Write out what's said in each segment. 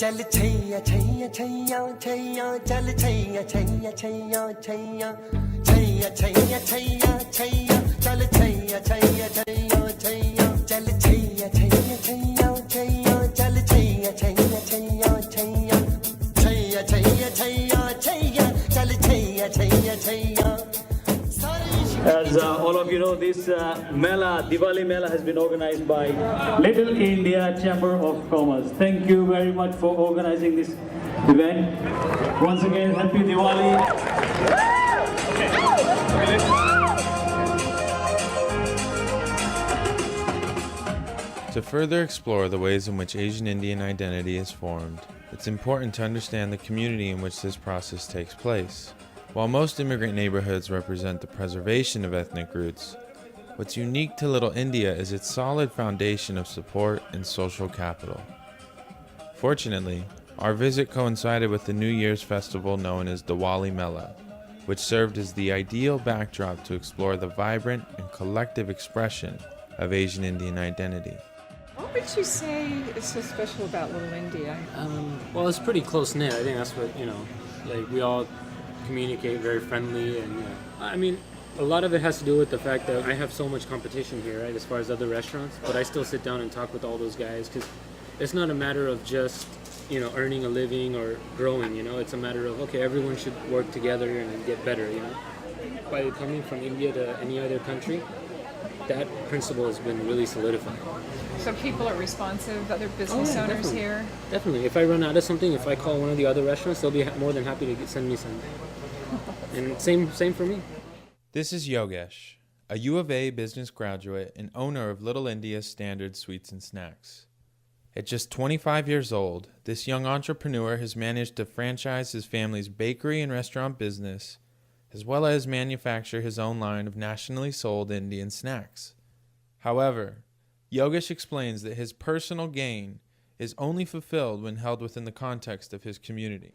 चल छैया छैया छैया छैया चल छैया छैया छैया छैया छैया छैया छैया छैया चल छैया छैया छैया छैया चल छैया छैया छैया छैया चल छैया छैया छैया छैया छैया छैया छैया छैया चल Chaiyya Chaiyya Chaiyya. As all of you know, this Mela, Diwali Mela has been organized by Little India Chamber of Commerce. Thank you very much for organizing this event. Once again, happy Diwali. To further explore the ways in which Asian Indian identity is formed, it's important to understand the community in which this process takes place. While most immigrant neighborhoods represent the preservation of ethnic roots, what's unique to Little India is its solid foundation of support and social capital. Fortunately, our visit coincided with the New Year's festival known as Diwali Mela, which served as the ideal backdrop to explore the vibrant and collective expression of Asian Indian identity. What would you say is so special about Little India? Well, it's pretty close-knit. I think that's what, like we all communicate very friendly, and I mean, a lot of it has to do with the fact that I have so much competition here, right, as far as other restaurants, but I still sit down and talk with all those guys, because it's not a matter of just, earning a living or growing, it's a matter of, okay, everyone should work together and get better, By coming from India to any other country, that principle has been really solidified. So people are responsive, other business owners definitely. here? Definitely. If I run out of something, if I call one of the other restaurants, they'll be more than happy to send me something. And same for me. This is Yogesh, a U of A business graduate and owner of Little India's Standard Sweets and Snacks. At just 25 years old, this young entrepreneur has managed to franchise his family's bakery and restaurant business, as well as manufacture his own line of nationally sold Indian snacks. However, Yogesh explains that his personal gain is only fulfilled when held within the context of his community.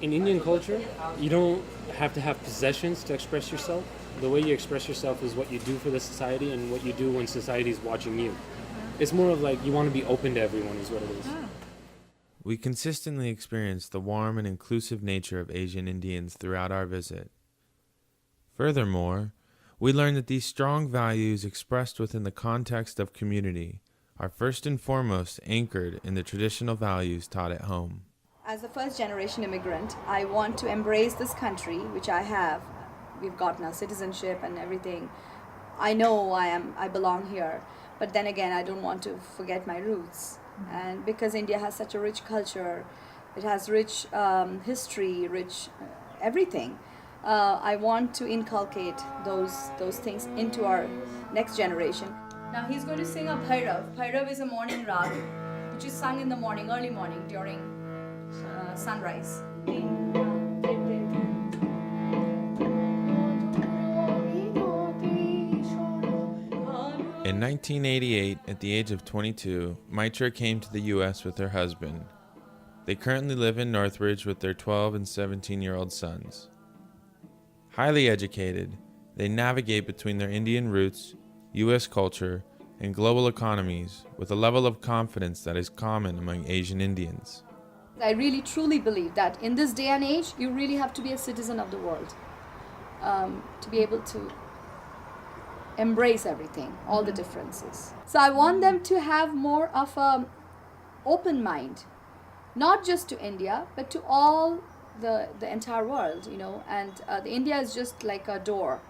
In Indian culture, you don't have to have possessions to express yourself. The way you express yourself is what you do for the society and what you do when society is watching you. It's more of like you want to be open to everyone is what it is. We consistently experience the warm and inclusive nature of Asian Indians throughout our visit. Furthermore, we learn that these strong values expressed within the context of community are first and foremost anchored in the traditional values taught at home. As a first-generation immigrant, I want to embrace this country, which I have. We've gotten our citizenship and everything. I know I belong here, but then again, I don't want to forget my roots. And because India has such a rich culture, it has rich history, rich everything. I want to inculcate those things into our next generation. Now he's going to sing a Bhairav. Bhairav is a morning rag, which is sung in the morning, early morning, during sunrise. In 1988, at the age of 22, Maitra came to the U.S. with her husband. They currently live in Northridge with their 12 and 17-year-old sons. Highly educated, they navigate between their Indian roots, U.S. culture, and global economies with a level of confidence that is common among Asian Indians. I really truly believe that in this day and age, you really have to be a citizen of the world to be able to embrace everything, all the differences. So I want them to have more of an open mind, not just to India, but to all the entire world, and India is just like a door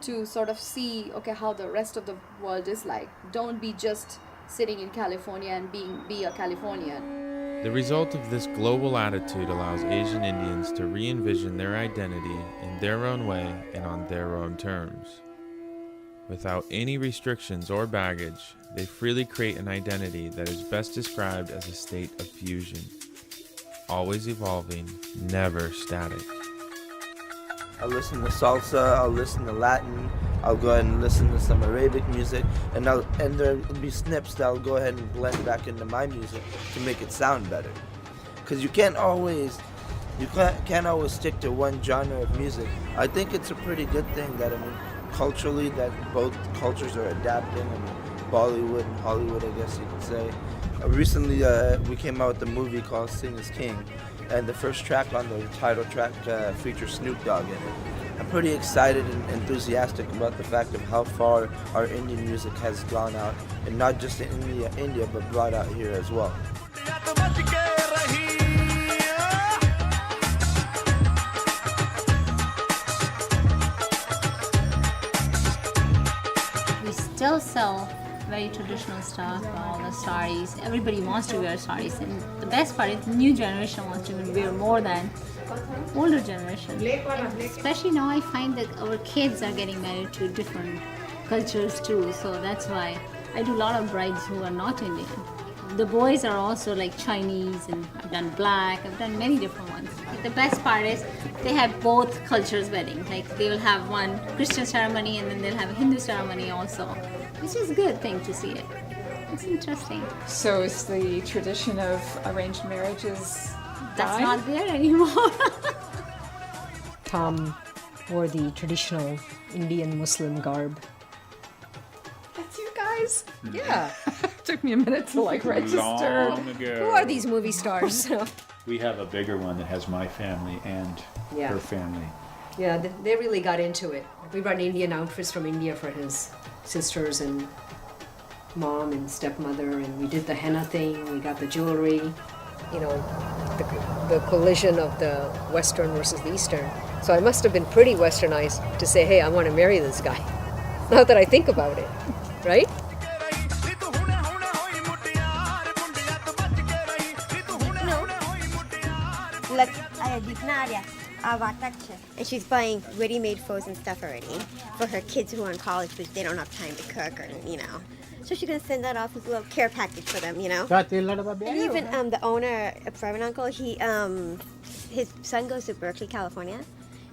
to sort of see, okay, how the rest of the world is like. Don't be just sitting in California and be a Californian. The result of this global attitude allows Asian Indians to re-envision their identity in their own way and on their own terms. Without any restrictions or baggage, they freely create an identity that is best described as a state of fusion. Always evolving, never static. I'll listen to salsa, I'll listen to Latin, I'll go ahead and listen to some Arabic music, and there'll be snips that I'll go ahead and blend back into my music to make it sound better. Because you can't always stick to one genre of music. I think it's a pretty good thing that, culturally, that both cultures are adapting. Bollywood and Hollywood, I guess you could say, Recently, we came out with a movie called Sing is King, and the first track on the title track features Snoop Dogg in it. I'm pretty excited and enthusiastic about the fact of how far our Indian music has gone out, and not just in India, but brought out here as well. We still sell very traditional stuff, all the saris. Everybody wants to wear saris, and the best part is the new generation wants to wear more than older generation. Especially now, I find that our kids are getting married to different cultures too. So that's why I do a lot of brides who are not Indian. The boys are also like Chinese, and I've done black. I've done many different ones. The best part is they have both cultures wedding. Like they will have one Christian ceremony and then they'll have a Hindu ceremony also, which is a good thing to see it. It's interesting. So is the tradition of arranged marriages That's dying? not there anymore. Tom wore the traditional Indian Muslim garb. That's you guys? Yeah. Took me a minute to like register. Long ago. Who are these movie stars? We have a bigger one that has my family and Yeah. her family. Yeah, they really got into it. We brought Indian outfits from India for his sisters and mom and stepmother, and we did the henna thing, we got the jewelry. You know, the collision of the Western versus the Eastern. So I must have been pretty Westernized to say, hey, I want to marry this guy. Now that I think about it, right? And she's buying ready-made frozen stuff already for her kids who are in college, but they don't have time to cook, or So she's gonna send that off as a little care package for them, And even the owner, Private Uncle, his son goes to Berkeley, California,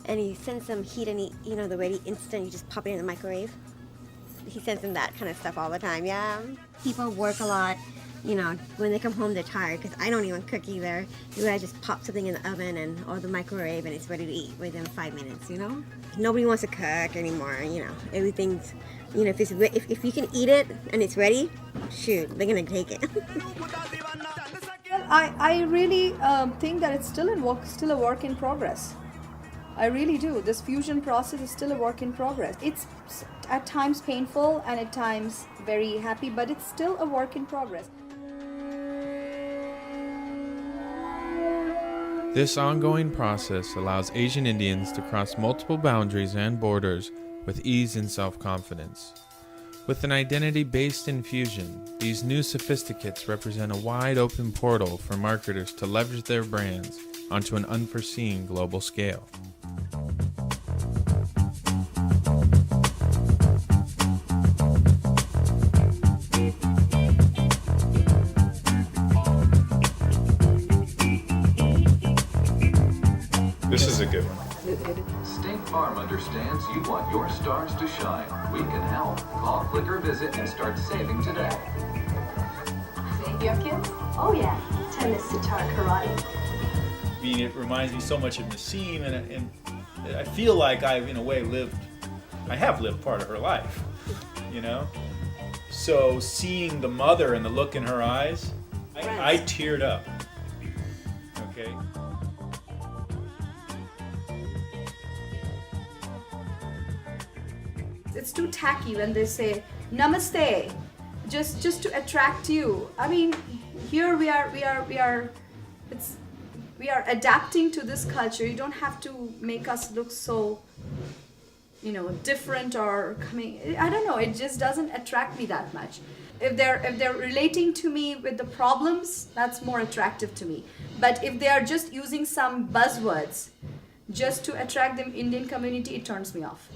and he sends them heat and the ready instant. You just pop it in the microwave. He sends them that kind of stuff all the time. Yeah. People work a lot. When they come home, they're tired because I don't even cook either. I just pop something in the oven or the microwave, and it's ready to eat within 5 minutes. Nobody wants to cook anymore. Everything's, if you can eat it and it's ready, shoot, they're gonna take it. I really think that it's still a work in progress. I really do. This fusion process is still a work in progress. It's at times painful and at times very happy, but it's still a work in progress. This ongoing process allows Asian Indians to cross multiple boundaries and borders with ease and self-confidence. With an identity based in fusion, these new sophisticates represent a wide open portal for marketers to leverage their brands onto an unforeseen global scale. This is a good one. State Farm understands you want your stars to shine. We can help. Call, click, or visit and start saving today. You have kids? Oh yeah, tennis, sitar, karate. I mean, it reminds me so much of Nassim, and I feel like I've, in a way, I have lived part of her life, So seeing the mother and the look in her eyes, I teared up. Okay. It's too tacky when they say namaste, just to attract you. I mean, here we are adapting to this culture. You don't have to make us look so, different or coming. I don't know. It just doesn't attract me that much. If they're relating to me with the problems, that's more attractive to me. But if they are just using some buzzwords just to attract the Indian community, it turns me off.